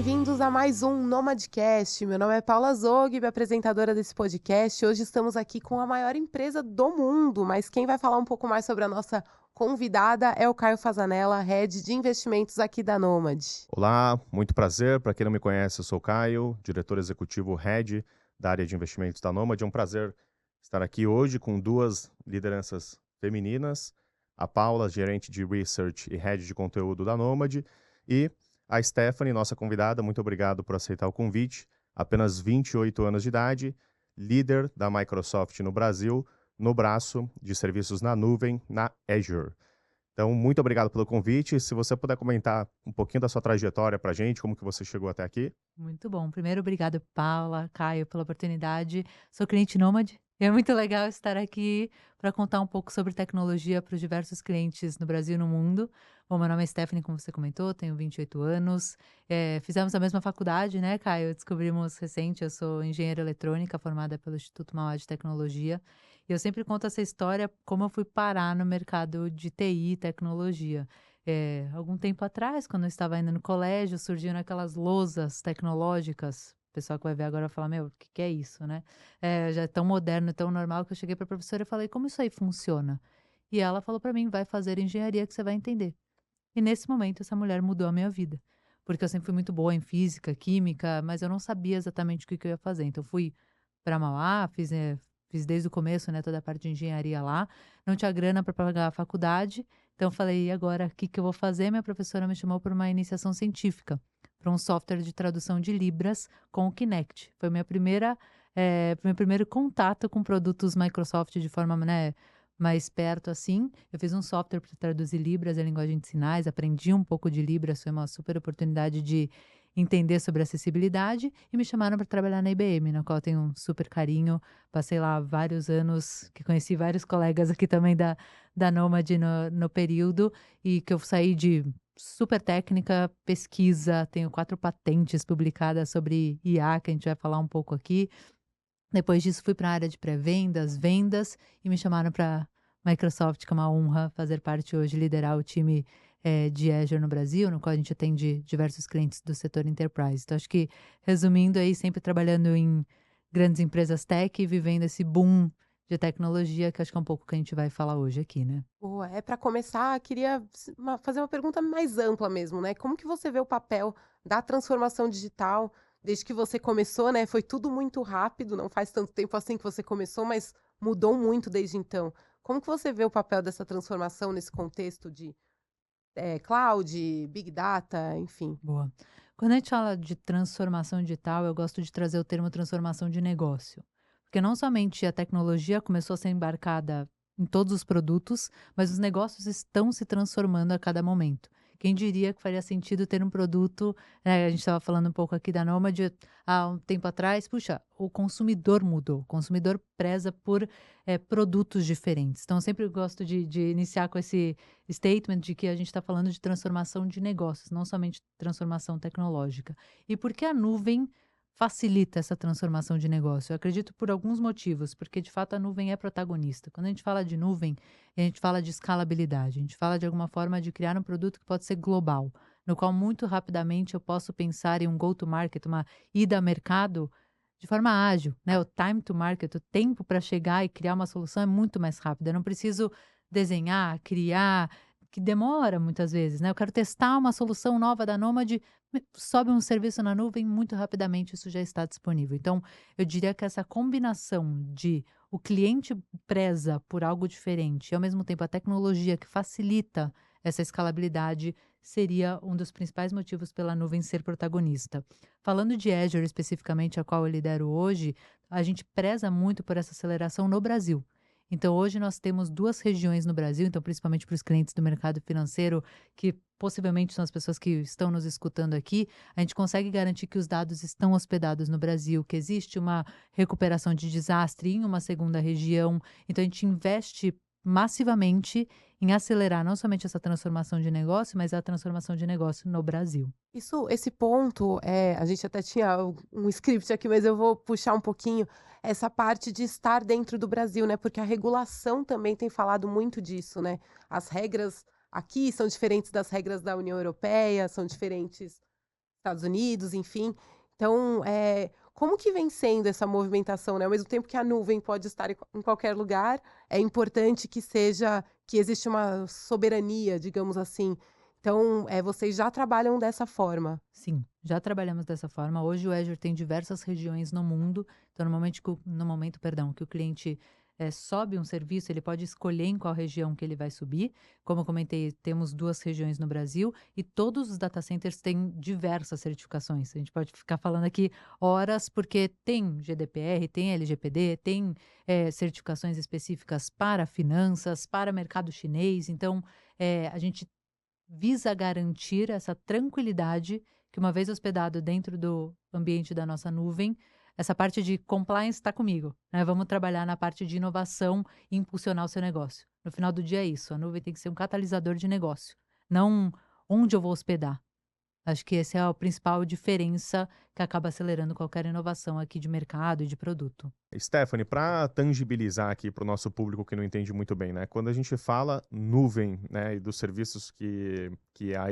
bem-vindos a mais um Nomadcast. Meu nome é Paula Zogby, apresentadora desse podcast. Hoje estamos aqui com a maior empresa do mundo, mas quem vai falar um pouco mais sobre a nossa convidada é o Caio Fazanella, Head de Investimentos aqui da Nomad. Olá, muito prazer. Para quem não me conhece, eu sou o Caio, diretor executivo Head da área de investimentos da Nomad. É um prazer estar aqui hoje com duas lideranças femininas, a Paula, gerente de Research e Head de conteúdo da Nomad, e a Stephanie, nossa convidada. Muito obrigado por aceitar o convite. Apenas 28 anos de idade, líder da Microsoft no Brasil, no braço de serviços na nuvem, na Azure. Então, muito obrigado pelo convite. Se você puder comentar um pouquinho da sua trajetória para a gente, como que você chegou até aqui. Muito bom. Primeiro, obrigado, Paula, Caio, pela oportunidade. Sou cliente Nômade. É muito legal estar aqui para contar um pouco sobre tecnologia para os diversos clientes no Brasil e no mundo. Bom, meu nome é Stephanie, como você comentou, tenho 28 anos. Fizemos a mesma faculdade, né, Caio? Descobrimos recente, eu sou engenheira eletrônica, formada pelo Instituto Mauá de Tecnologia. E eu sempre conto essa história, como eu fui parar no mercado de TI e tecnologia. Algum tempo atrás, quando eu estava ainda no colégio, surgiram aquelas lousas tecnológicas. O pessoal que vai ver agora vai falar, meu, o que que é isso, né? Já é tão moderno, tão normal, que eu cheguei para a professora e falei, como isso aí funciona? E ela falou para mim, vai fazer engenharia que você vai entender. E nesse momento, essa mulher mudou a minha vida. Porque eu sempre fui muito boa em física, química, mas eu não sabia exatamente o que que eu ia fazer. Então, fui para Mauá, fiz desde o começo, né, toda a parte de engenharia lá. Não tinha grana para pagar a faculdade, então eu falei: "E agora, o que que eu vou fazer?". Minha professora me chamou para uma iniciação científica, para um software de tradução de libras com o Kinect. Foi meu primeiro contato com produtos Microsoft de forma, né, mais perto, assim. Eu fiz um software para traduzir libras em linguagem de sinais, aprendi um pouco de libras, foi uma super oportunidade de entender sobre acessibilidade, e me chamaram para trabalhar na IBM, na qual eu tenho um super carinho. Passei lá vários anos, que conheci vários colegas aqui também da Nomad no período, e que eu saí de super técnica, pesquisa, tenho 4 patentes publicadas sobre IA, que a gente vai falar um pouco aqui. Depois disso fui para a área de pré-vendas, vendas, e me chamaram para Microsoft, que é uma honra fazer parte hoje, liderar o time, de Azure no Brasil, no qual a gente atende diversos clientes do setor enterprise. Então acho que, resumindo aí, sempre trabalhando em grandes empresas tech e vivendo esse boom de tecnologia, que acho que é um pouco o que a gente vai falar hoje aqui, né. Boa, para começar, queria fazer uma pergunta mais ampla mesmo, né? Como que você vê o papel da transformação digital desde que você começou, né? Foi tudo muito rápido, não faz tanto tempo assim que você começou, mas mudou muito desde então. Como que você vê o papel dessa transformação nesse contexto de cloud, big data, enfim? Boa. Quando a gente fala de transformação digital, eu gosto de trazer o termo transformação de negócio. Porque não somente a tecnologia começou a ser embarcada em todos os produtos, mas os negócios estão se transformando a cada momento. Quem diria que faria sentido ter um produto, a gente estava falando um pouco aqui da Nômade há um tempo atrás, puxa, o consumidor mudou, o consumidor preza por produtos diferentes. Então, eu sempre gosto de iniciar com esse statement de que a gente está falando de transformação de negócios, não somente transformação tecnológica. E por que a nuvem facilita essa transformação de negócio? Eu acredito por alguns motivos, porque de fato a nuvem é protagonista. Quando a gente fala de nuvem, a gente fala de escalabilidade, a gente fala de alguma forma de criar um produto que pode ser global, no qual muito rapidamente eu posso pensar em um go-to-market, uma ida a mercado de forma ágil, né? O time to market, o tempo para chegar e criar uma solução é muito mais rápido. Eu não preciso desenhar, criar, que demora muitas vezes, né? Eu quero testar uma solução nova da Nomad, sobe um serviço na nuvem, muito rapidamente isso já está disponível. Então, eu diria que essa combinação de o cliente preza por algo diferente e, ao mesmo tempo, a tecnologia que facilita essa escalabilidade seria um dos principais motivos pela nuvem ser protagonista. Falando de Azure especificamente, a qual eu lidero hoje, a gente preza muito por essa aceleração no Brasil. Então, hoje nós temos 2 regiões no Brasil, então principalmente para os clientes do mercado financeiro, que possivelmente são as pessoas que estão nos escutando aqui, a gente consegue garantir que os dados estão hospedados no Brasil, que existe uma recuperação de desastre em uma segunda região. Então, a gente investe massivamente em acelerar não somente essa transformação de negócio, mas a transformação de negócio no Brasil. Esse ponto, a gente até tinha um script aqui, mas eu vou puxar um pouquinho essa parte de estar dentro do Brasil, né? Porque a regulação também tem falado muito disso, né? As regras aqui são diferentes das regras da União Europeia, são diferentes Estados Unidos, enfim. Então, como que vem sendo essa movimentação, né? Ao mesmo tempo que a nuvem pode estar em qualquer lugar, é importante que existe uma soberania, digamos assim. Então, vocês já trabalham dessa forma. Sim, já trabalhamos dessa forma. Hoje o Azure tem diversas regiões no mundo. Então, no momento, perdão, que o cliente sobe um serviço, ele pode escolher em qual região que ele vai subir. Como eu comentei, temos 2 regiões no Brasil e todos os data centers têm diversas certificações. A gente pode ficar falando aqui horas, porque tem GDPR, tem LGPD, tem certificações específicas para finanças, para mercado chinês. Então, a gente visa garantir essa tranquilidade que, uma vez hospedado dentro do ambiente da nossa nuvem, essa parte de compliance está comigo, né? Vamos trabalhar na parte de inovação e impulsionar o seu negócio. No final do dia é isso, a nuvem tem que ser um catalisador de negócio, não onde eu vou hospedar. Acho que essa é a principal diferença que acaba acelerando qualquer inovação aqui de mercado e de produto. Stephanie, para tangibilizar aqui para o nosso público que não entende muito bem, né? Quando a gente fala nuvem, né, e dos serviços que a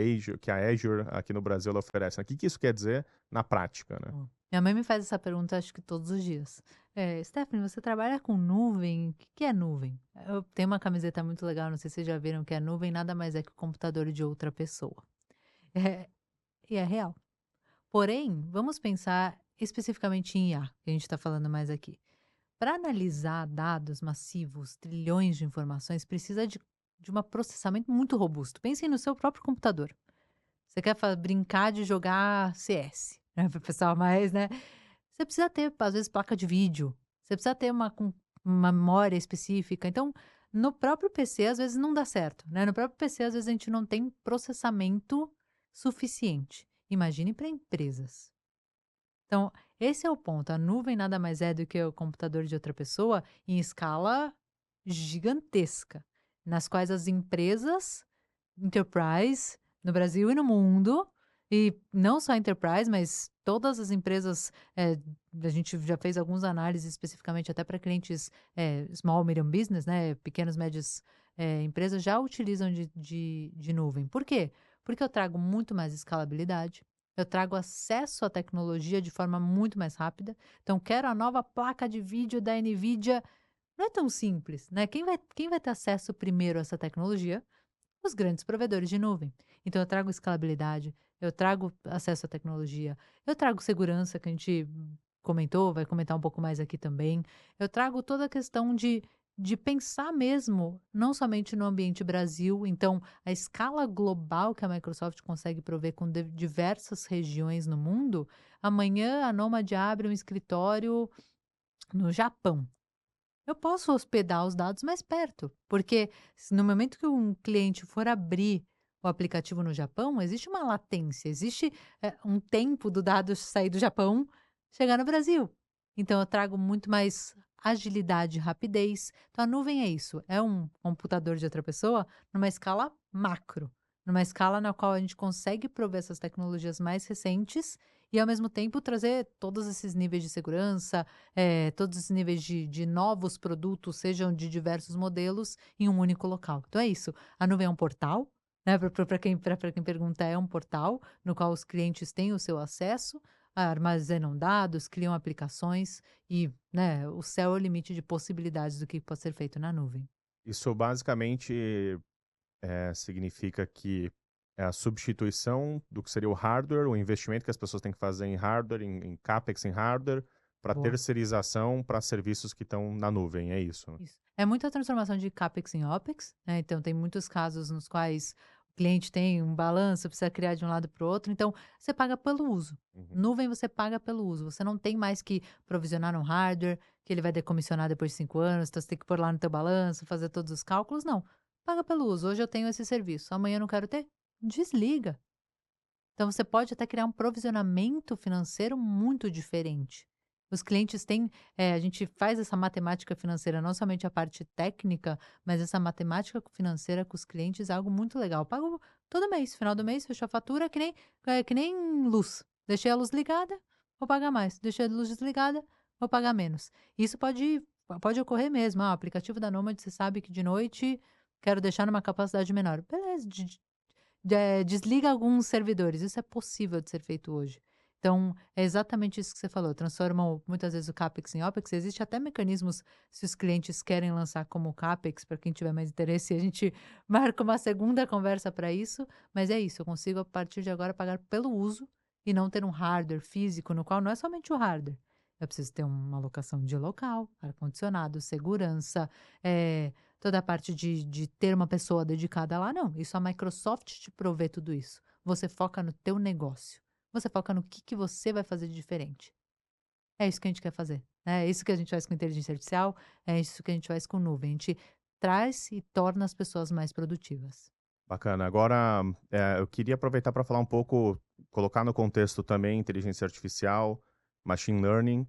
Azure aqui no Brasil ela oferece, né? O que que isso quer dizer na prática, né? Minha mãe me faz essa pergunta, acho que todos os dias. Stephanie, você trabalha com nuvem? O que que é nuvem? Eu tenho uma camiseta muito legal, não sei se vocês já viram que é nuvem, nada mais é que o computador de outra pessoa. É, e é real. Porém, vamos pensar especificamente em IA, que a gente está falando mais aqui. Para analisar dados massivos, trilhões de informações, precisa de um processamento muito robusto. Pensem no seu próprio computador. Você quer brincar de jogar CS, né, para o pessoal mais, né? Você precisa ter, às vezes, placa de vídeo. Você precisa ter uma memória específica. Então, no próprio PC, às vezes, não dá certo, né? No próprio PC, às vezes, a gente não tem processamento suficiente. Imagine para empresas. Então, esse é o ponto. A nuvem nada mais é do que o computador de outra pessoa em escala gigantesca, nas quais as empresas enterprise no Brasil e no mundo, e não só enterprise, mas todas as empresas, a gente já fez algumas análises especificamente até para clientes small, medium business, né, pequenos, médios empresas já utilizam de nuvem. Por quê? Porque eu trago muito mais escalabilidade, eu trago acesso à tecnologia de forma muito mais rápida. Então, quero a nova placa de vídeo da NVIDIA. Não é tão simples, né? Quem vai ter acesso primeiro a essa tecnologia? Os grandes provedores de nuvem. Então, eu trago escalabilidade, eu trago acesso à tecnologia, eu trago segurança, que a gente comentou, vai comentar um pouco mais aqui também. Eu trago toda a questão de pensar mesmo, não somente no ambiente Brasil, então, a escala global que a Microsoft consegue prover com diversas regiões no mundo. Amanhã a Nomad abre um escritório no Japão. Eu posso hospedar os dados mais perto, porque no momento que um cliente for abrir o aplicativo no Japão, existe uma latência, existe um tempo do dado sair do Japão, chegar no Brasil. Então eu trago muito mais agilidade e rapidez. Então a nuvem é isso, é um computador de outra pessoa numa escala macro, numa escala na qual a gente consegue prover essas tecnologias mais recentes e ao mesmo tempo trazer todos esses níveis de segurança, todos os níveis de novos produtos, sejam de diversos modelos, em um único local. Então é isso. A nuvem é um portal, né? Para quem pergunta, é um portal no qual os clientes têm o seu acesso, armazenam dados, criam aplicações e, né, o céu é o limite de possibilidades do que pode ser feito na nuvem. Isso basicamente significa que é a substituição do que seria o hardware, o investimento que as pessoas têm que fazer em hardware, em CapEx em hardware, para Boa. terceirização para serviços que estão na nuvem, é isso, né? Isso. É muita transformação de CapEx em OpEx, né? Então, tem muitos casos nos quais o cliente tem um balanço, precisa criar de um lado para o outro. Então, você paga pelo uso. Uhum. Nuvem, você paga pelo uso. Você não tem mais que provisionar um hardware, que ele vai decomissionar depois de 5 anos, então você tem que pôr lá no teu balanço, fazer todos os cálculos. Não. Paga pelo uso. Hoje eu tenho esse serviço, amanhã eu não quero ter? Desliga. Então, você pode até criar um provisionamento financeiro muito diferente. Os clientes têm, a gente faz essa matemática financeira, não somente a parte técnica, mas essa matemática financeira com os clientes é algo muito legal. Eu pago todo mês, final do mês, fecho a fatura, que nem luz. Deixei a luz ligada, vou pagar mais. Deixei a luz desligada, vou pagar menos. Isso pode ocorrer mesmo. O aplicativo da Nomad, você sabe que de noite quero deixar numa capacidade menor. Beleza, desliga alguns servidores. Isso é possível de ser feito hoje. Então, é exatamente isso que você falou. Transformam muitas vezes o CAPEX em OPEX. Existe até mecanismos, se os clientes querem lançar como CAPEX, para quem tiver mais interesse, a gente marca uma segunda conversa para isso. Mas é isso, eu consigo, a partir de agora, pagar pelo uso e não ter um hardware físico, no qual não é somente o hardware. Eu preciso ter uma alocação de local, ar-condicionado, segurança, toda a parte de ter uma pessoa dedicada lá. Não, isso a Microsoft te provê tudo isso. Você foca no teu negócio. Você foca no que você vai fazer de diferente. É isso que a gente quer fazer. É isso que a gente faz com inteligência artificial, é isso que a gente faz com nuvem. A gente traz e torna as pessoas mais produtivas. Bacana. Agora, eu queria aproveitar para falar um pouco, colocar no contexto também inteligência artificial, machine learning,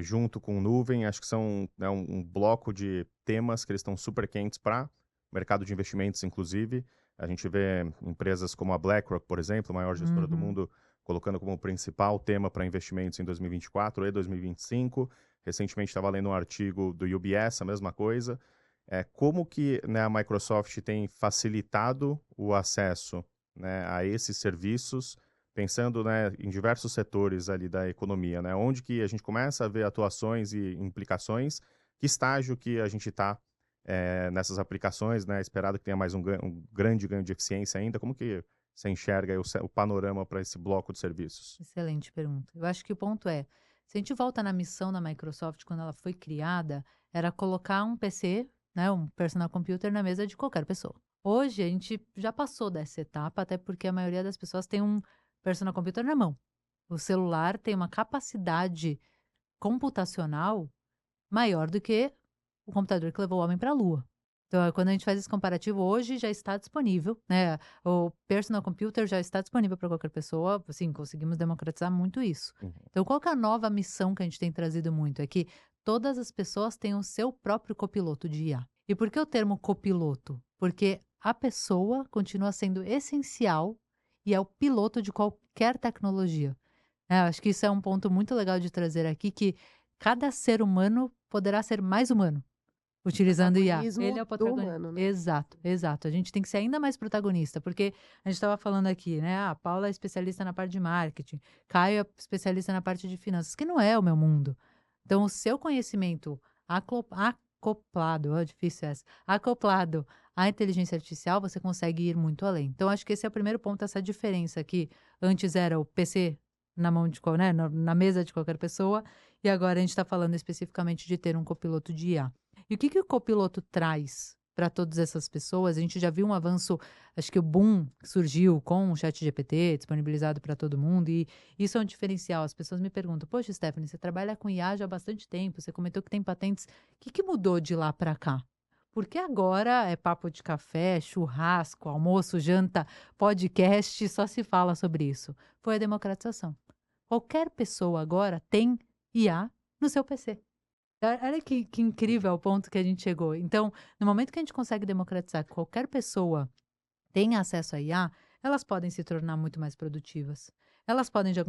junto com nuvem. Acho que são, né, um bloco de temas que eles estão super quentes para o mercado de investimentos, inclusive. A gente vê empresas como a BlackRock, por exemplo, a maior gestora do mundo, colocando como principal tema para investimentos em 2024 e 2025. Recentemente estava lendo um artigo do UBS, a mesma coisa. Como que, né, a Microsoft tem facilitado o acesso, né, a esses serviços, pensando, né, em diversos setores ali da economia, né? Onde que a gente começa a ver atuações e implicações, que estágio que a gente está nessas aplicações, né? Esperado que tenha mais um grande ganho de eficiência ainda. Como que você enxerga aí o panorama para esse bloco de serviços? Excelente pergunta. Eu acho que o ponto é, se a gente volta na missão da Microsoft, quando ela foi criada, era colocar um PC, né, um personal computer na mesa de qualquer pessoa. Hoje, a gente já passou dessa etapa, até porque a maioria das pessoas tem um personal computer na mão. O celular tem uma capacidade computacional maior do que o computador que levou o homem para a Lua. Então, quando a gente faz esse comparativo, hoje já está disponível, né? O personal computer já está disponível para qualquer pessoa. Assim, conseguimos democratizar muito isso. Uhum. Então, qual que é a nova missão que a gente tem trazido muito? É que todas as pessoas têm o seu próprio copiloto de IA. E por que o termo copiloto? Porque a pessoa continua sendo essencial e é o piloto de qualquer tecnologia. Acho que isso é um ponto muito legal de trazer aqui, que cada ser humano poderá ser mais humano utilizando IA. Protagonismo Ele é o do protagonista. humano, né? Exato, exato. A gente tem que ser ainda mais protagonista, porque a gente estava falando aqui, né? A Paula é especialista na parte de marketing, Caio é especialista na parte de finanças, que não é o meu mundo. Então, o seu conhecimento acoplado, difícil essa, acoplado à inteligência artificial, você consegue ir muito além. Então, acho que esse é o primeiro ponto, essa diferença aqui. Antes era o PC na mão de, né, na mesa de qualquer pessoa, e agora a gente está falando especificamente de ter um copiloto de IA. E o que o copiloto traz para todas essas pessoas? A gente já viu um avanço, acho que o boom surgiu com o ChatGPT, disponibilizado para todo mundo, e isso é um diferencial. As pessoas me perguntam, poxa, Stephanie, você trabalha com IA já há bastante tempo, você comentou que tem patentes, o que mudou de lá para cá? Porque agora é papo de café, churrasco, almoço, janta, podcast, só se fala sobre isso. Foi a democratização. Qualquer pessoa agora tem IA no seu PC. Olha que incrível o ponto que a gente chegou. Então, no momento que a gente consegue democratizar, que qualquer pessoa tenha acesso a IA, elas podem se tornar muito mais produtivas. Elas podem, de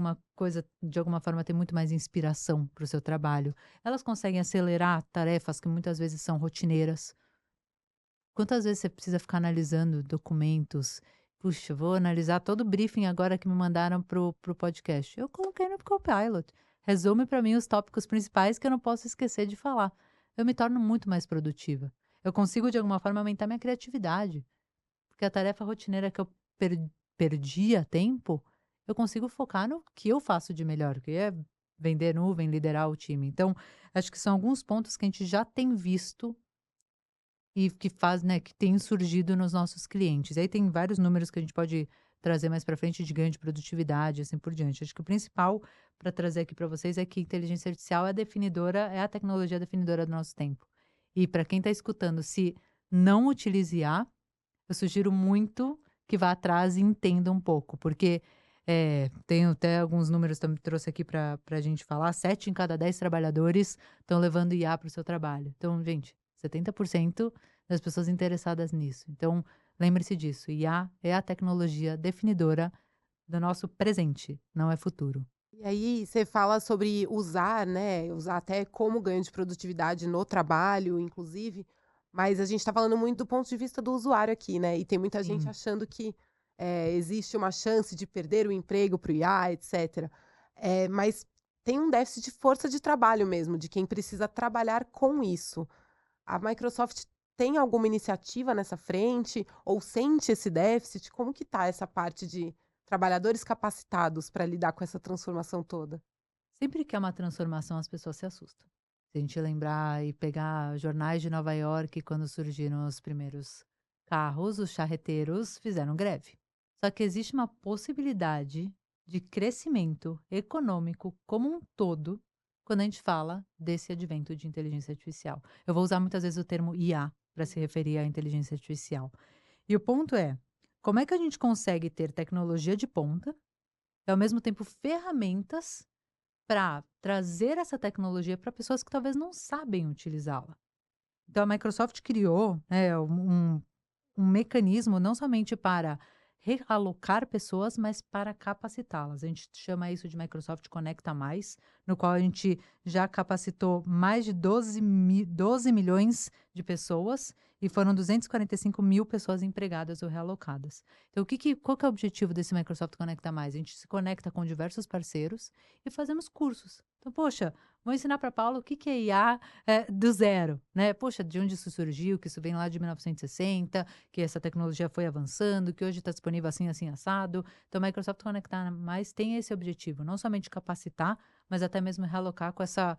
alguma forma, ter muito mais inspiração para o seu trabalho. Elas conseguem acelerar tarefas que muitas vezes são rotineiras. Quantas vezes você precisa ficar analisando documentos? Puxa, vou analisar todo o briefing agora que me mandaram pro podcast. Eu coloquei no Copilot. Resume para mim os tópicos principais que eu não posso esquecer de falar. Eu me torno muito mais produtiva. Eu consigo, de alguma forma, aumentar minha criatividade. Porque a tarefa rotineira que eu perdia tempo, eu consigo focar no que eu faço de melhor, que é vender nuvem, liderar o time. Então, acho que são alguns pontos que a gente já tem visto e que faz, né, que tem surgido nos nossos clientes. Aí tem vários números que a gente pode trazer mais para frente de ganho de produtividade, assim por diante. Acho que o principal para trazer aqui para vocês é que inteligência artificial é definidora, é a tecnologia definidora do nosso tempo. E para quem está escutando, se não utilize IA, eu sugiro muito que vá atrás e entenda um pouco, porque tenho até alguns números que eu trouxe aqui para a gente falar, 7 em cada 10 trabalhadores estão levando IA para o seu trabalho. Então, gente, 70% das pessoas interessadas nisso. Então, lembre-se disso, IA é a tecnologia definidora do nosso presente, não é futuro. E aí você fala sobre usar, né, usar até como ganho de produtividade no trabalho, inclusive, mas a gente tá falando muito do ponto de vista do usuário aqui, né, e tem muita gente Sim. achando que existe uma chance de perder o emprego para o IA, etc. Mas tem um déficit de força de trabalho mesmo, de quem precisa trabalhar com isso. A Microsoft tem alguma iniciativa nessa frente ou sente esse déficit? Como que tá essa parte de trabalhadores capacitados para lidar com essa transformação toda? Sempre que é uma transformação, as pessoas se assustam. Se a gente lembrar e pegar jornais de Nova York, quando surgiram os primeiros carros, os charreteiros fizeram greve. Só que existe uma possibilidade de crescimento econômico como um todo quando a gente fala desse advento de inteligência artificial. Eu vou usar muitas vezes o termo IA para se referir à inteligência artificial. E o ponto é, como é que a gente consegue ter tecnologia de ponta e, ao mesmo tempo, ferramentas para trazer essa tecnologia para pessoas que talvez não sabem utilizá-la. Então a Microsoft criou, né, um mecanismo não somente para realocar pessoas, mas para capacitá-las. A gente chama isso de Microsoft Conecta Mais, no qual a gente já capacitou mais de 12 milhões de pessoas e foram 245 mil pessoas empregadas ou realocadas. Então, qual que é o objetivo desse Microsoft Conecta Mais? A gente se conecta com diversos parceiros e fazemos cursos. Então, poxa, vou ensinar para Paula o que é IA do zero, né? Poxa, de onde isso surgiu, que isso vem lá de 1960, que essa tecnologia foi avançando, que hoje está disponível assim, assim, assado. Então, a Microsoft Conectar Mais tem esse objetivo, não somente capacitar, mas até mesmo realocar com essa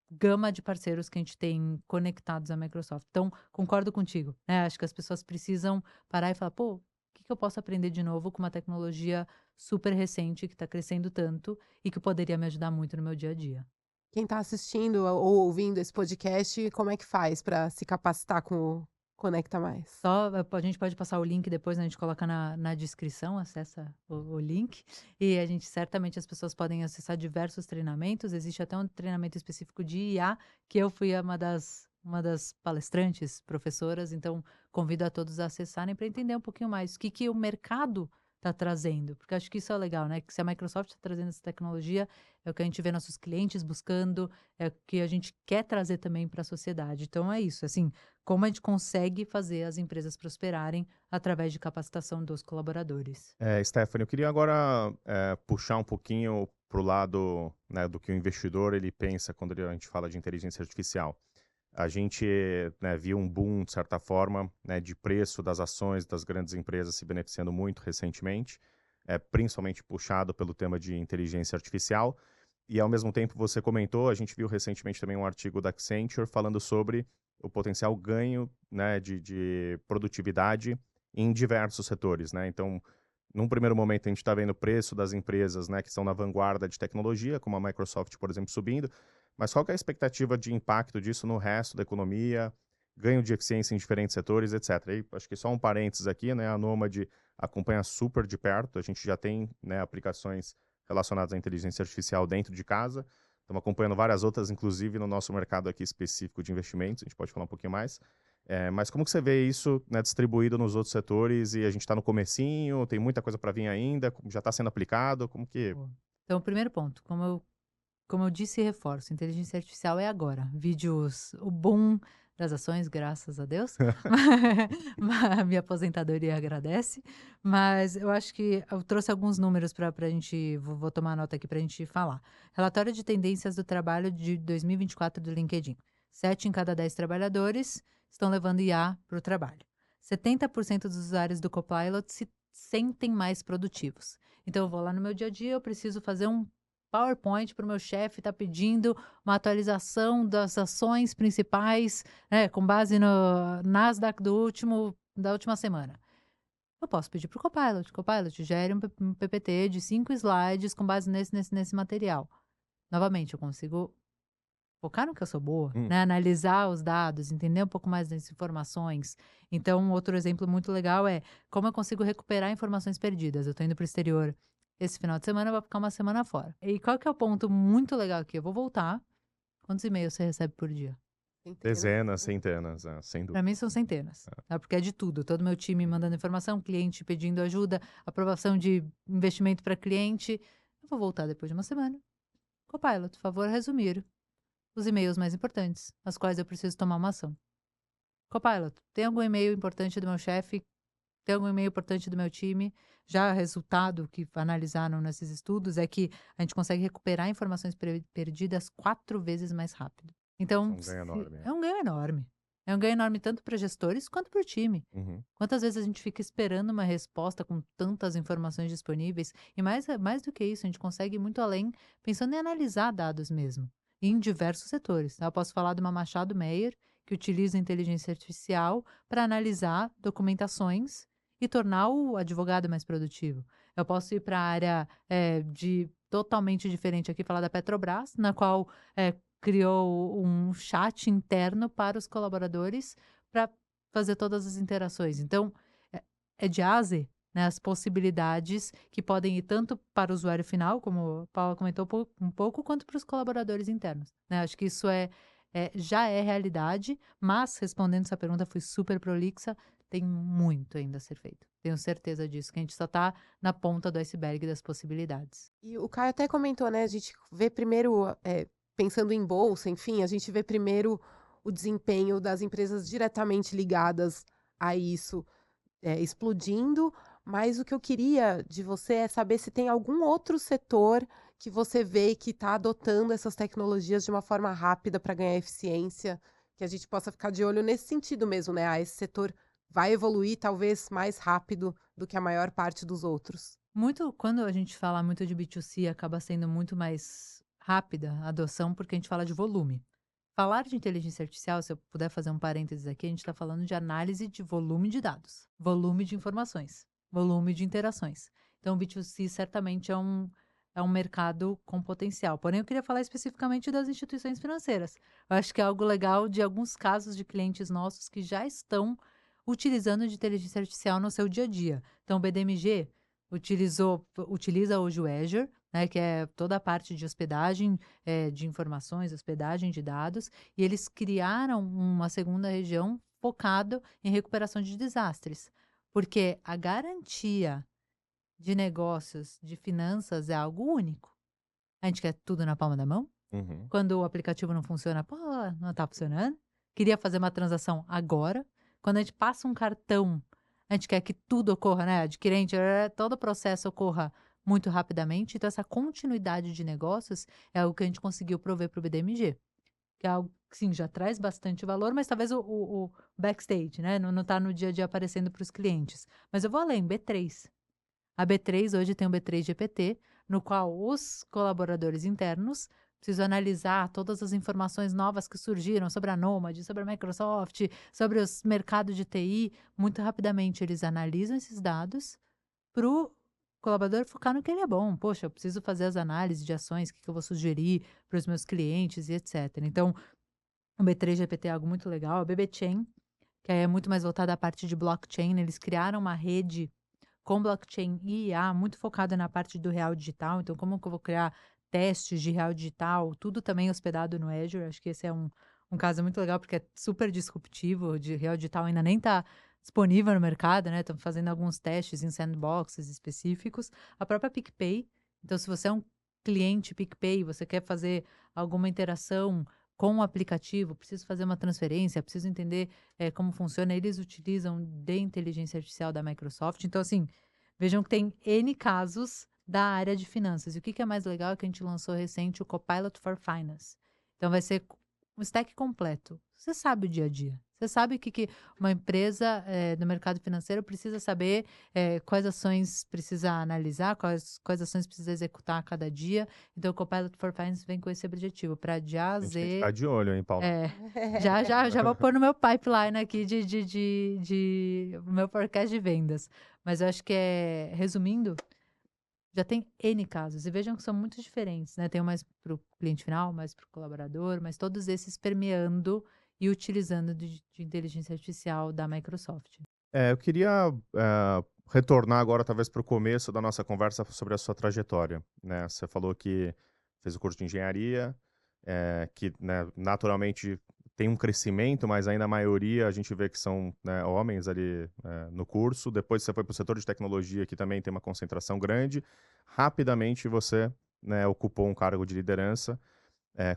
gama de parceiros que a gente tem conectados à Microsoft. Então, concordo contigo, né? Acho que as pessoas precisam parar e falar, pô, o que eu posso aprender de novo com uma tecnologia super recente que está crescendo tanto e que poderia me ajudar muito no meu dia a dia. Quem está assistindo ou ouvindo esse podcast, como é que faz para se capacitar com o Conecta Mais? Só a gente pode passar o link depois, né, a gente coloca na descrição, acessa o link, e a gente certamente as pessoas podem acessar diversos treinamentos, existe até um treinamento específico de IA, que eu fui uma das palestrantes, professoras, então convido a todos a acessarem para entender um pouquinho mais o que o mercado está trazendo, porque acho que isso é legal, né, que se a Microsoft está trazendo essa tecnologia, é o que a gente vê nossos clientes buscando, é o que a gente quer trazer também para a sociedade. Então é isso, assim, como a gente consegue fazer as empresas prosperarem através de capacitação dos colaboradores. Stephanie, eu queria agora puxar um pouquinho para o lado, né, do que o investidor ele pensa quando a gente fala de inteligência artificial. A gente, né, viu um boom, de certa forma, né, de preço das ações das grandes empresas se beneficiando muito recentemente, principalmente puxado pelo tema de inteligência artificial. E, ao mesmo tempo, você comentou, a gente viu recentemente também um artigo da Accenture falando sobre o potencial ganho, né, de produtividade em diversos setores, né? Então, num primeiro momento, a gente está vendo o preço das empresas, né, que estão na vanguarda de tecnologia, como a Microsoft, por exemplo, subindo. Mas qual que é a expectativa de impacto disso no resto da economia, ganho de eficiência em diferentes setores, etc. E acho que só um parênteses aqui, né, a Nomad acompanha super de perto, a gente já tem, né, aplicações relacionadas à inteligência artificial dentro de casa, estamos acompanhando várias outras, inclusive no nosso mercado aqui específico de investimentos, a gente pode falar um pouquinho mais. Mas como que você vê isso, né, distribuído nos outros setores e a gente está no comecinho, tem muita coisa para vir ainda, já está sendo aplicado, como que... Boa. Então, o primeiro ponto, como eu disse e reforço, inteligência artificial é agora. Vídeos, o boom das ações, graças a Deus. Minha aposentadoria agradece. Mas eu acho que eu trouxe alguns números para a gente, vou tomar nota aqui para a gente falar. Relatório de tendências do trabalho de 2024 do LinkedIn. 7 em cada 10 trabalhadores estão levando IA para o trabalho. 70% dos usuários do Copilot se sentem mais produtivos. Então, eu vou lá no meu dia a dia, eu preciso fazer um PowerPoint para o meu chefe, está pedindo uma atualização das ações principais, né, com base no Nasdaq da última semana. Eu posso pedir para o Copilot, gere um PPT de 5 slides com base nesse material. Novamente, eu consigo focar no que eu sou boa, né, analisar os dados, entender um pouco mais das informações. Então, outro exemplo muito legal é como eu consigo recuperar informações perdidas. Eu estou indo para o exterior esse final de semana, eu vou ficar uma semana fora. E qual que é o ponto muito legal aqui? Eu vou voltar. Quantos e-mails você recebe por dia? Centenas. Dezenas, centenas, sem Para dúvida. mim são centenas, tá? Porque é de tudo. Todo meu time mandando informação, cliente pedindo ajuda, aprovação de investimento para cliente. Eu vou voltar depois de uma semana. Copilot, por favor, resumir os e-mails mais importantes, as quais eu preciso tomar uma ação. Copilot, tem algum e-mail importante do meu chefe tem algum e-mail importante do meu time. Já resultado que analisaram nesses estudos é que a gente consegue recuperar informações perdidas 4 vezes mais rápido. Isso é Então, um ganho enorme. é um ganho enorme. É um ganho enorme tanto para gestores quanto para o time. Uhum. Quantas vezes a gente fica esperando uma resposta com tantas informações disponíveis? E mais do que isso, a gente consegue ir muito além, pensando em analisar dados mesmo, em diversos setores. Tá? Eu posso falar de uma Machado Meyer, que utiliza inteligência artificial para analisar documentações e tornar o advogado mais produtivo. Eu posso ir para a área de totalmente diferente aqui, falar da Petrobras, na qual criou um chat interno para os colaboradores para fazer todas as interações. Então, é de A a Z, né, as possibilidades que podem ir tanto para o usuário final, como a Paula comentou um pouco, quanto para os colaboradores internos, né. Acho que isso já é realidade, mas respondendo essa pergunta, fui super prolixa, tem muito ainda a ser feito. Tenho certeza disso, que a gente só está na ponta do iceberg das possibilidades. E o Caio até comentou, né, a gente vê primeiro, pensando em bolsa, enfim, a gente vê primeiro o desempenho das empresas diretamente ligadas a isso, explodindo, mas o que eu queria de você é saber se tem algum outro setor que você vê que está adotando essas tecnologias de uma forma rápida para ganhar eficiência, que a gente possa ficar de olho nesse sentido mesmo, né? Esse setor vai evoluir talvez mais rápido do que a maior parte dos outros. Muito quando a gente fala muito de B2C, acaba sendo muito mais rápida a adoção, porque a gente fala de volume. Falar de inteligência artificial, se eu puder fazer um parênteses aqui, a gente está falando de análise de volume de dados, volume de informações, volume de interações. Então, o B2C certamente é um mercado com potencial. Porém, eu queria falar especificamente das instituições financeiras. Eu acho que é algo legal de alguns casos de clientes nossos que já estão utilizando de inteligência artificial no seu dia a dia. Então, o BDMG utiliza hoje o Azure, né, que é toda a parte de hospedagem de informações, hospedagem de dados, e eles criaram uma segunda região focado em recuperação de desastres, porque a garantia de negócios, de finanças é algo único. A gente quer tudo na palma da mão. Uhum. Quando o aplicativo não funciona, pô, não tá funcionando. Queria fazer uma transação agora. Quando a gente passa um cartão, a gente quer que tudo ocorra, né? Adquirente, todo o processo ocorra muito rapidamente. Então, essa continuidade de negócios é algo que a gente conseguiu prover para o BDMG. Que é algo que, sim, já traz bastante valor, mas talvez o backstage, né? Não tá no dia a dia aparecendo para os clientes. Mas eu vou além, B3. A B3 hoje tem o B3 GPT, no qual os colaboradores internos precisam analisar todas as informações novas que surgiram sobre a Nomad, sobre a Microsoft, sobre os mercados de TI. Muito rapidamente eles analisam esses dados para o colaborador focar no que ele é bom. Poxa, eu preciso fazer as análises de ações, o que eu vou sugerir para os meus clientes e etc. Então, o B3 GPT é algo muito legal. A BBChain, que é muito mais voltada à parte de blockchain, eles criaram uma rede com blockchain e IA, muito focada na parte do real digital. Então, como que eu vou criar testes de real digital, tudo também hospedado no Azure. Acho que esse é um caso muito legal, porque é super disruptivo, de real digital ainda nem está disponível no mercado, né? Estão fazendo alguns testes em sandboxes específicos. A própria PicPay. Então, se você é um cliente PicPay, você quer fazer alguma interação com o aplicativo, preciso fazer uma transferência, preciso entender como funciona, eles utilizam de inteligência artificial da Microsoft. Então, assim, vejam que tem N casos da área de finanças. E o que é mais legal é que a gente lançou recente o Copilot for Finance. Então, vai ser um stack completo. Você sabe o dia a dia. Você sabe o que uma empresa do mercado financeiro precisa saber, quais ações precisa analisar, quais ações precisa executar a cada dia. Então, o Copilot for Finance vem com esse objetivo, para de A a A gente tem que Z. ficar de olho, hein, Paulo? Já vou pôr no meu pipeline aqui o meu forecast de vendas. Mas eu acho que resumindo, já tem N casos. E vejam que são muito diferentes, né? Tem um mais para o cliente final, mais para o colaborador, mas todos esses permeando e utilizando de inteligência artificial da Microsoft. Eu queria retornar agora, talvez, para o começo da nossa conversa sobre a sua trajetória, né? Você falou que fez o curso de engenharia, que, né, naturalmente tem um crescimento, mas ainda a maioria a gente vê que são, né, homens ali no curso. Depois você foi para o setor de tecnologia, que também tem uma concentração grande. Rapidamente você, né, ocupou um cargo de liderança.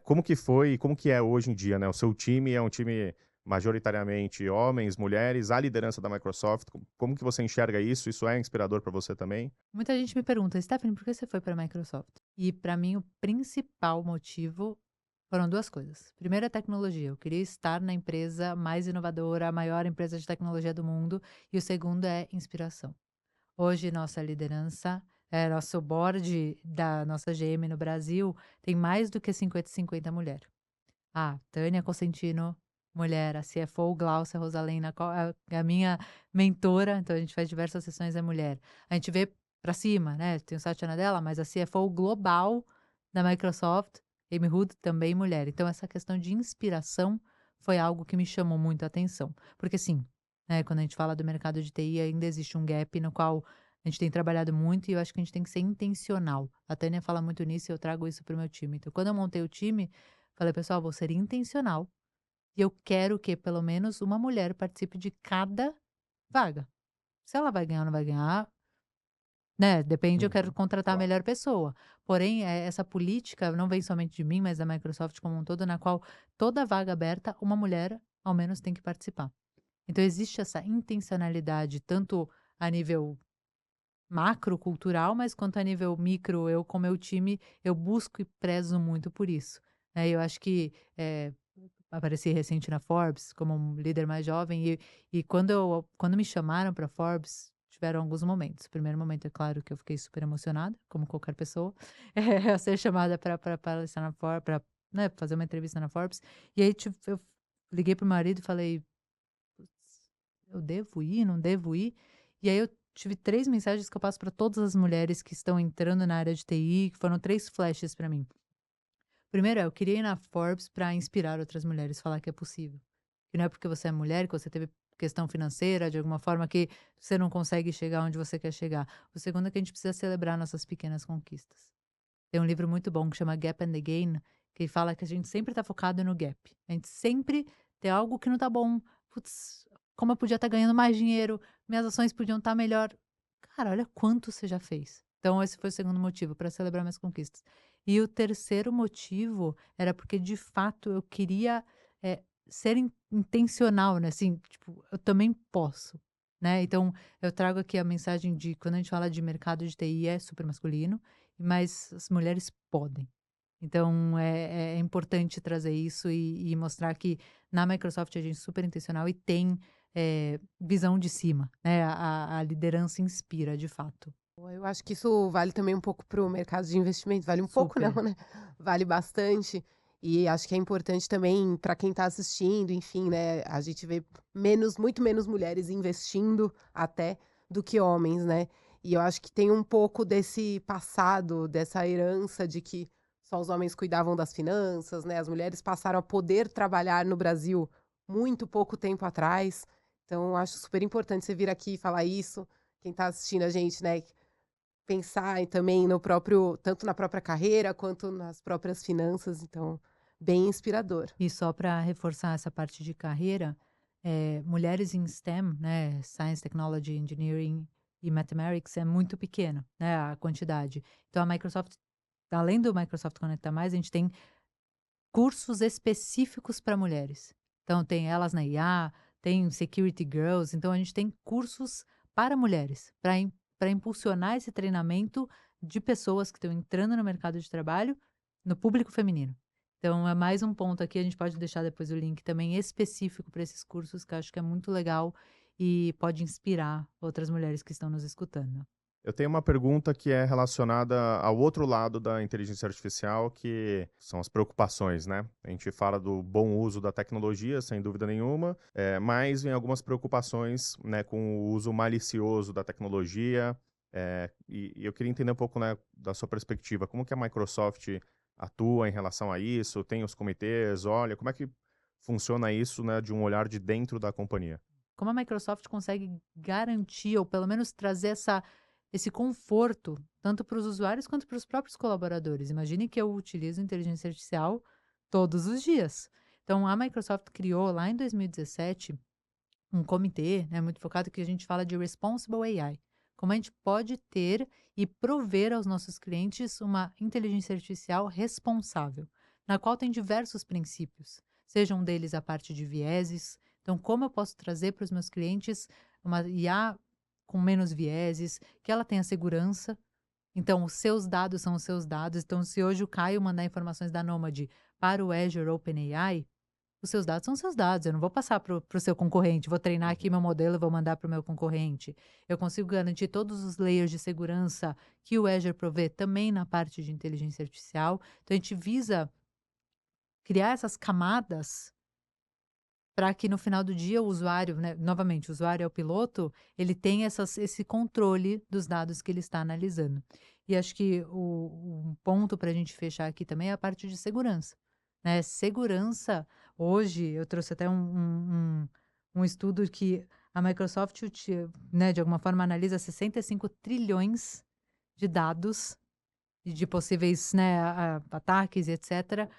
Como que foi e como que é hoje em dia, né? O seu time é um time majoritariamente homens, mulheres, a liderança da Microsoft. Como que você enxerga isso? Isso é inspirador para você também? Muita gente me pergunta, Stephanie, por que você foi para a Microsoft? E para mim o principal motivo foram duas coisas. Primeiro, a tecnologia. Eu queria estar na empresa mais inovadora, a maior empresa de tecnologia do mundo. E o segundo é inspiração. Hoje, nossa liderança, nosso board da nossa GM no Brasil tem mais do que 50-50 mulher. A Tânia Cosentino, mulher, a CFO Glaucia Rosalena, é a minha mentora, então a gente faz diversas sessões, é mulher. A gente vê para cima, né? Tem o Satya Nadella, mas a CFO global da Microsoft, Amy Hood, também mulher. Então essa questão de inspiração foi algo que me chamou muito a atenção. Porque sim, né, quando a gente fala do mercado de TI, ainda existe um gap no qual a gente tem trabalhado muito e eu acho que a gente tem que ser intencional. A Tânia fala muito nisso e eu trago isso para o meu time. Então, quando eu montei o time, falei, pessoal, vou ser intencional e eu quero que pelo menos uma mulher participe de cada vaga. Se ela vai ganhar ou não vai ganhar, né? Depende, eu quero Uhum, contratar a claro. melhor pessoa. Porém, essa política não vem somente de mim, mas da Microsoft como um todo, na qual toda vaga aberta, uma mulher ao menos tem que participar. Então, existe essa intencionalidade, tanto a nível macro cultural, mas quanto a nível micro, eu com meu time, eu busco e prezo muito por isso. Né? Eu acho que apareci recente na Forbes como um líder mais jovem e quando me chamaram para Forbes, tiveram alguns momentos. O primeiro momento, é claro, que eu fiquei super emocionada, como qualquer pessoa, a ser chamada para palestrar na Forbes, para, né, fazer uma entrevista na Forbes. E aí tipo, eu liguei pro marido e falei, "Putz, eu devo ir, não devo ir?" E aí eu tive 3 mensagens que eu passo para todas as mulheres que estão entrando na área de TI, que foram 3 flashes para mim. Primeiro eu queria ir na Forbes para inspirar outras mulheres, falar que é possível. Que não é porque você é mulher, que você teve questão financeira, de alguma forma, que você não consegue chegar onde você quer chegar. O segundo é que a gente precisa celebrar nossas pequenas conquistas. Tem um livro muito bom que chama Gap and the Gain, que fala que a gente sempre está focado no gap. A gente sempre tem algo que não está bom. Putz, como eu podia estar ganhando mais dinheiro, minhas ações podiam estar melhor. Cara, olha quanto você já fez. Então, esse foi o segundo motivo, para celebrar minhas conquistas. E o terceiro motivo era porque, de fato, eu queria ser intencional, né? Assim, tipo, eu também posso, né? Então, eu trago aqui a mensagem de, quando a gente fala de mercado de TI, é super masculino, mas as mulheres podem. Então, é importante trazer isso e mostrar que na Microsoft a gente é super intencional e tem visão de cima, né? A liderança inspira, de fato. Eu acho que isso vale também um pouco para o mercado de investimento, vale um pouco não, Super. né, vale bastante. E acho que é importante também para quem está assistindo, enfim, né, a gente vê muito menos mulheres investindo até do que homens, né. E eu acho que tem um pouco desse passado, dessa herança de que só os homens cuidavam das finanças, né, as mulheres passaram a poder trabalhar no Brasil muito pouco tempo atrás. Então acho super importante você vir aqui e falar isso, quem está assistindo a gente, né, pensar também no próprio tanto na própria carreira, quanto nas próprias finanças, então, bem inspirador. E só para reforçar essa parte de carreira, mulheres em STEM, né, Science, Technology, Engineering e Mathematics, é muito pequeno, né, a quantidade. Então a Microsoft, além do Microsoft Conecta Mais, a gente tem cursos específicos para mulheres. Então tem elas na IA, tem Security Girls, então a gente tem cursos para mulheres, para impulsionar esse treinamento de pessoas que estão entrando no mercado de trabalho, no público feminino. Então é mais um ponto aqui, a gente pode deixar depois o link também específico para esses cursos, que eu acho que é muito legal e pode inspirar outras mulheres que estão nos escutando. Eu tenho uma pergunta que é relacionada ao outro lado da inteligência artificial, que são as preocupações, né? A gente fala do bom uso da tecnologia, sem dúvida nenhuma, mas vem algumas preocupações, né, com o uso malicioso da tecnologia. E eu queria entender um pouco, né, da sua perspectiva, como que a Microsoft atua em relação a isso? Tem os comitês? Olha, como é que funciona isso, né, de um olhar de dentro da companhia? Como a Microsoft consegue garantir, ou pelo menos trazer esse conforto, tanto para os usuários quanto para os próprios colaboradores? Imagine que eu utilizo inteligência artificial todos os dias. Então, a Microsoft criou lá em 2017 um comitê, né, muito focado, que a gente fala de Responsible AI. Como a gente pode ter e prover aos nossos clientes uma inteligência artificial responsável, na qual tem diversos princípios. seja um deles a parte de vieses. Então, como eu posso trazer para os meus clientes uma IA com menos vieses, que ela tenha segurança. Então, os seus dados são os seus dados. Então, se hoje o Caio mandar informações da Nomad para o Azure OpenAI, os seus dados são seus dados. Eu não vou passar para o seu concorrente, vou treinar aqui meu modelo e vou mandar para o meu concorrente. Eu consigo garantir todos os layers de segurança que o Azure provê também na parte de inteligência artificial. Então, a gente visa criar essas camadas para que no final do dia o usuário, né, novamente, o usuário é o piloto, ele tem esse controle dos dados que ele está analisando. E acho que um ponto para a gente fechar aqui também é a parte de segurança. Né? Segurança, hoje, eu trouxe até um estudo que a Microsoft, né, de alguma forma, analisa 65 trilhões de dados de possíveis, né, ataques e etc.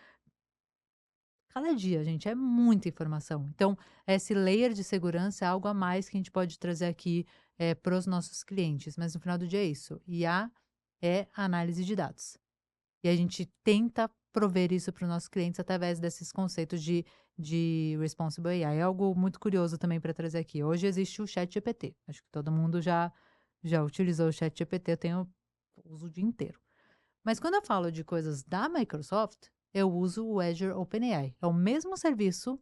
Cada dia, gente, é muita informação. Então, esse layer de segurança é algo a mais que a gente pode trazer aqui para os nossos clientes. Mas no final do dia é isso. IA é análise de dados. E a gente tenta prover isso para os nossos clientes através desses conceitos de Responsible AI. É algo muito curioso também para trazer aqui. Hoje existe o ChatGPT. Acho que todo mundo já utilizou o ChatGPT. Eu tenho uso o dia inteiro. Mas quando eu falo de coisas da Microsoft, eu uso o Azure OpenAI. É o mesmo serviço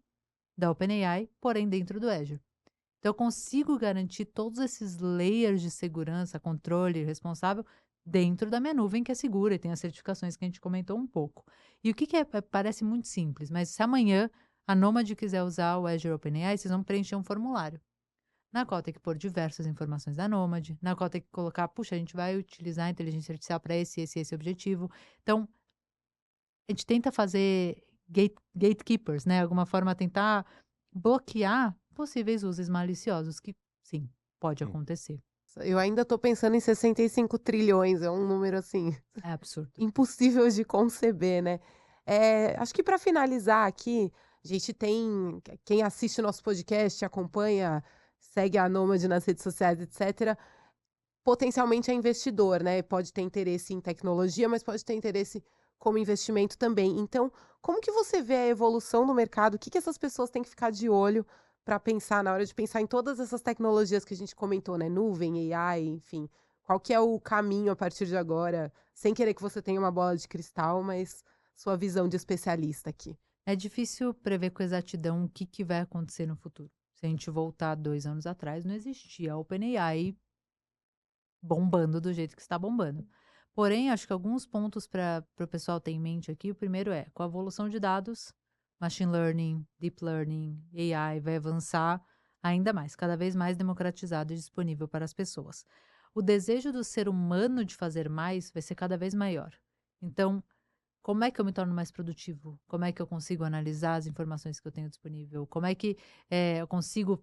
da OpenAI, porém dentro do Azure. Então, eu consigo garantir todos esses layers de segurança, controle responsável dentro da minha nuvem, que é segura e tem as certificações que a gente comentou um pouco. E o que é? Parece muito simples, mas se amanhã a Nomad quiser usar o Azure OpenAI, vocês vão preencher um formulário, na qual tem que pôr diversas informações da Nomad, na qual tem que colocar, puxa, a gente vai utilizar a inteligência artificial para esse objetivo. Então, a gente tenta fazer gatekeepers, né? Alguma forma tentar bloquear possíveis usos maliciosos, que sim, pode Hum. acontecer. Eu ainda tô pensando em 65 trilhões, é um número assim É absurdo. impossível de conceber, né? Acho que para finalizar aqui, a gente tem quem assiste o nosso podcast, acompanha, segue a Nômade nas redes sociais, etc., potencialmente é investidor, né? Pode ter interesse em tecnologia, mas pode ter interesse como investimento também. Então, como que você vê a evolução do mercado? O que essas pessoas têm que ficar de olho para pensar na hora de pensar em todas essas tecnologias que a gente comentou, né? Nuvem, AI, enfim. Qual que é o caminho a partir de agora? Sem querer que você tenha uma bola de cristal, mas sua visão de especialista aqui. É difícil prever com exatidão o que vai acontecer no futuro. Se a gente voltar 2 anos atrás, não existia a OpenAI bombando do jeito que está bombando. Porém, acho que alguns pontos para o pessoal ter em mente aqui. O primeiro é, com a evolução de dados, machine learning, deep learning, AI vai avançar ainda mais, cada vez mais democratizado e disponível para as pessoas. O desejo do ser humano de fazer mais vai ser cada vez maior. Então, como é que eu me torno mais produtivo? Como é que eu consigo analisar as informações que eu tenho disponível? Como é que eu consigo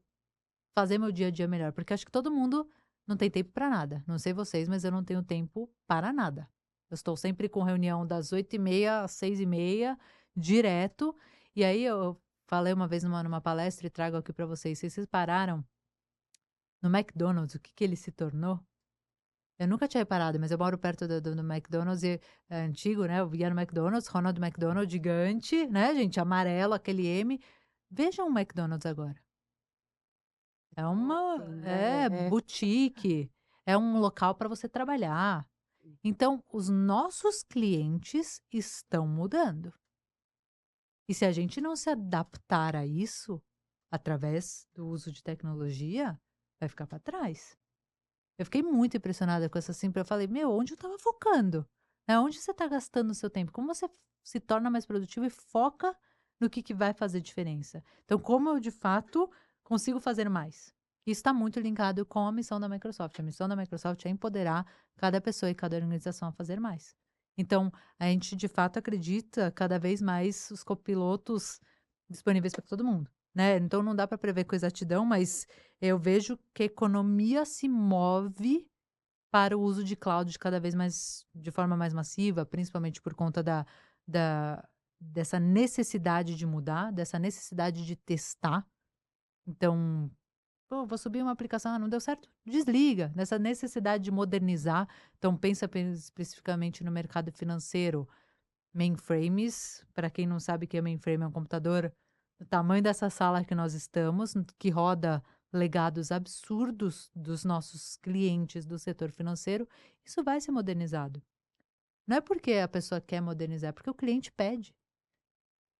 fazer meu dia a dia melhor? Porque acho que todo mundo não tem tempo para nada. Não sei vocês, mas eu não tenho tempo para nada. Eu estou sempre com reunião das 8h30 às 6h30, direto. E aí eu falei uma vez numa palestra e trago aqui para vocês. Vocês repararam no McDonald's o que ele se tornou? Eu nunca tinha reparado, mas eu moro perto do McDonald's e é antigo, né? Eu via no McDonald's, Ronald McDonald gigante, né, gente? Amarelo, aquele M. Vejam o McDonald's agora. É uma Shopping, né? boutique, é um local para você trabalhar. Então, os nossos clientes estão mudando. E se a gente não se adaptar a isso, através do uso de tecnologia, vai ficar para trás. Eu fiquei muito impressionada com essa simples. Eu falei, meu, onde eu estava focando? Né? Onde você está gastando o seu tempo? Como você se torna mais produtivo e foca no que vai fazer diferença? Então, como eu de fato consigo fazer mais? Isso está muito linkado com a missão da Microsoft. A missão da Microsoft é empoderar cada pessoa e cada organização a fazer mais. Então, a gente de fato acredita cada vez mais os copilotos disponíveis para todo mundo. Né? Então, não dá para prever com exatidão, mas eu vejo que a economia se move para o uso de cloud cada vez mais, de forma mais massiva, principalmente por conta dessa necessidade de mudar, dessa necessidade de testar. Então, pô, vou subir uma aplicação, não deu certo? Desliga. Dessa necessidade de modernizar. Então, pensa especificamente no mercado financeiro. Mainframes, para quem não sabe o que é mainframe, é um computador o tamanho dessa sala que nós estamos, que roda legados absurdos dos nossos clientes do setor financeiro, isso vai ser modernizado. Não é porque a pessoa quer modernizar, é porque o cliente pede.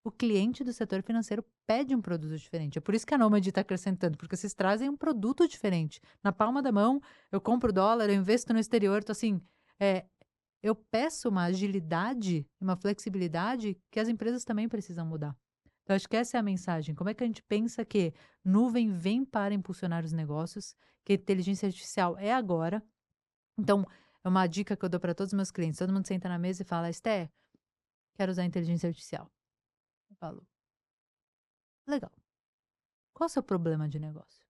O cliente do setor financeiro pede um produto diferente. É por isso que a Nomad está acrescentando, porque vocês trazem um produto diferente. Na palma da mão, eu compro dólar, eu investo no exterior. Então, assim, eu peço uma agilidade, uma flexibilidade que as empresas também precisam mudar. Então, acho que essa é a mensagem. Como é que a gente pensa que nuvem vem para impulsionar os negócios, que inteligência artificial é agora. Então, é uma dica que eu dou para todos os meus clientes. Todo mundo senta na mesa e fala, Esté, quero usar inteligência artificial. Eu falo, legal. Qual é o seu problema de negócio?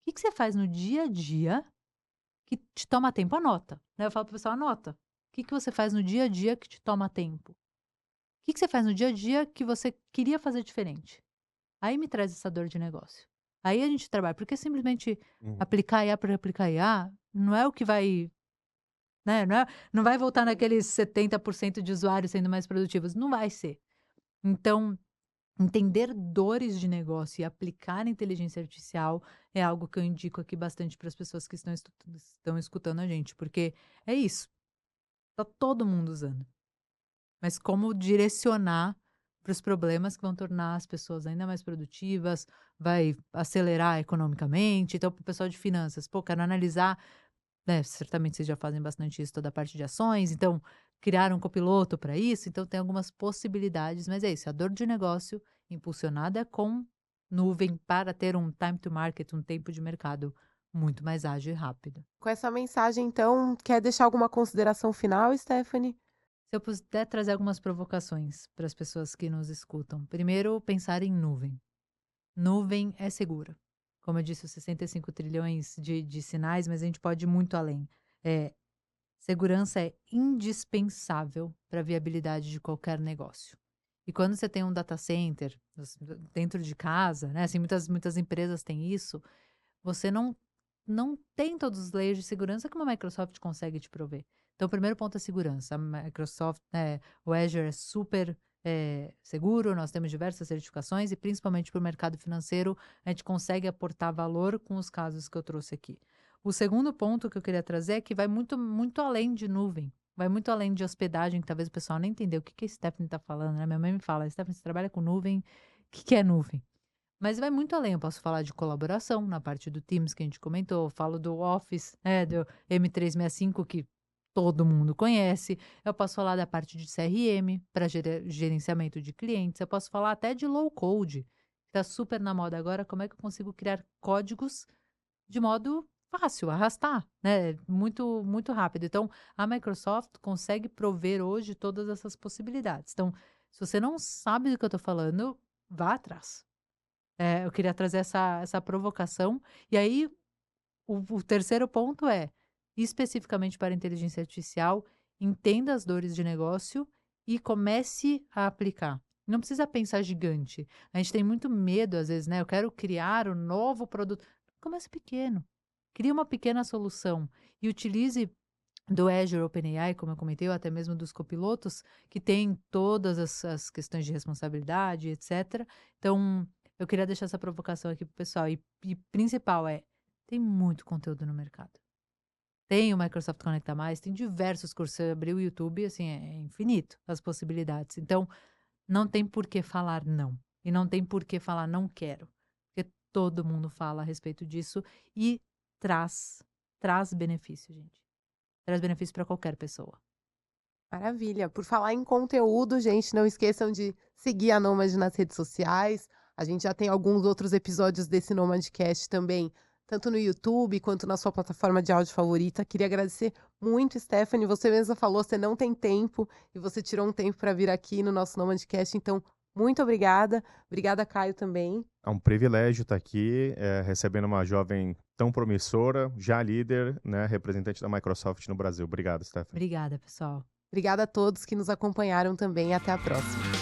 O que você faz no dia a dia que te toma tempo? Anota. Né? Eu falo para o pessoal, anota. O que você faz no dia a dia que te toma tempo? O que você faz no dia a dia que você queria fazer diferente? Aí me traz essa dor de negócio. Aí a gente trabalha, porque simplesmente aplicar IA para aplicar IA não é o que vai, né? Não vai voltar naqueles 70% de usuários sendo mais produtivos. Não vai ser. Então, entender dores de negócio e aplicar a inteligência artificial é algo que eu indico aqui bastante para as pessoas que estão escutando a gente, porque é isso. Tá todo mundo usando. Mas como direcionar para os problemas que vão tornar as pessoas ainda mais produtivas, vai acelerar economicamente. Então, para o pessoal de finanças, pô, quero analisar, né? Certamente vocês já fazem bastante isso, toda a parte de ações, então criar um copiloto para isso. Então, tem algumas possibilidades, mas é isso, a dor de negócio impulsionada com nuvem para ter um time to market, um tempo de mercado muito mais ágil e rápido. Com essa mensagem, então, quer deixar alguma consideração final, Stephanie? Se eu puder trazer algumas provocações para as pessoas que nos escutam. Primeiro, pensar em nuvem. Nuvem é segura. Como eu disse, os 65 trilhões de sinais, mas a gente pode ir muito além. Segurança é indispensável para a viabilidade de qualquer negócio. E quando você tem um data center dentro de casa, né? Assim, muitas empresas têm isso, você não tem todos os layers de segurança que uma Microsoft consegue te prover. Então, o primeiro ponto é segurança. A Microsoft, o Azure é super seguro, nós temos diversas certificações e, principalmente para o mercado financeiro, a gente consegue aportar valor com os casos que eu trouxe aqui. O segundo ponto que eu queria trazer é que vai muito, muito além de nuvem. Vai muito além de hospedagem, que talvez o pessoal nem entendeu o que a Stephanie está falando, né? Minha mãe me fala, Stephanie, você trabalha com nuvem, o que é nuvem? Mas vai muito além, eu posso falar de colaboração na parte do Teams que a gente comentou, falo do Office, do M365 que todo mundo conhece, eu posso falar da parte de CRM para gerenciamento de clientes, eu posso falar até de low code, que está super na moda agora, como é que eu consigo criar códigos de modo fácil, arrastar, né? Muito, muito rápido. Então, a Microsoft consegue prover hoje todas essas possibilidades. Então, se você não sabe do que eu estou falando, vá atrás. Eu queria trazer essa provocação. E aí, o terceiro ponto é, especificamente para a inteligência artificial, entenda as dores de negócio e comece a aplicar. Não precisa pensar gigante. A gente tem muito medo, às vezes, né? Eu quero criar um novo produto. Comece pequeno. Crie uma pequena solução e utilize do Azure OpenAI, como eu comentei, ou até mesmo dos copilotos, que tem todas as questões de responsabilidade, etc. Então, eu queria deixar essa provocação aqui para o pessoal. E principal tem muito conteúdo no mercado. Tem o Microsoft Conecta Mais, tem diversos cursos. Você abrir o YouTube, assim, é infinito as possibilidades. Então, não tem por que falar não. E não tem por que falar não quero. Porque todo mundo fala a respeito disso e traz benefício, gente. Traz benefício para qualquer pessoa. Maravilha. Por falar em conteúdo, gente, não esqueçam de seguir a Nômade nas redes sociais. A gente já tem alguns outros episódios desse Nomadcast também, tanto no YouTube quanto na sua plataforma de áudio favorita. Queria agradecer muito, Stephanie. Você mesma falou, você não tem tempo e você tirou um tempo para vir aqui no nosso Nomadcast. Então, muito obrigada. Obrigada, Caio, também. É um privilégio estar aqui, recebendo uma jovem tão promissora, já líder, né, representante da Microsoft no Brasil. Obrigado, Stephanie. Obrigada, pessoal. Obrigada a todos que nos acompanharam também. Até a próxima.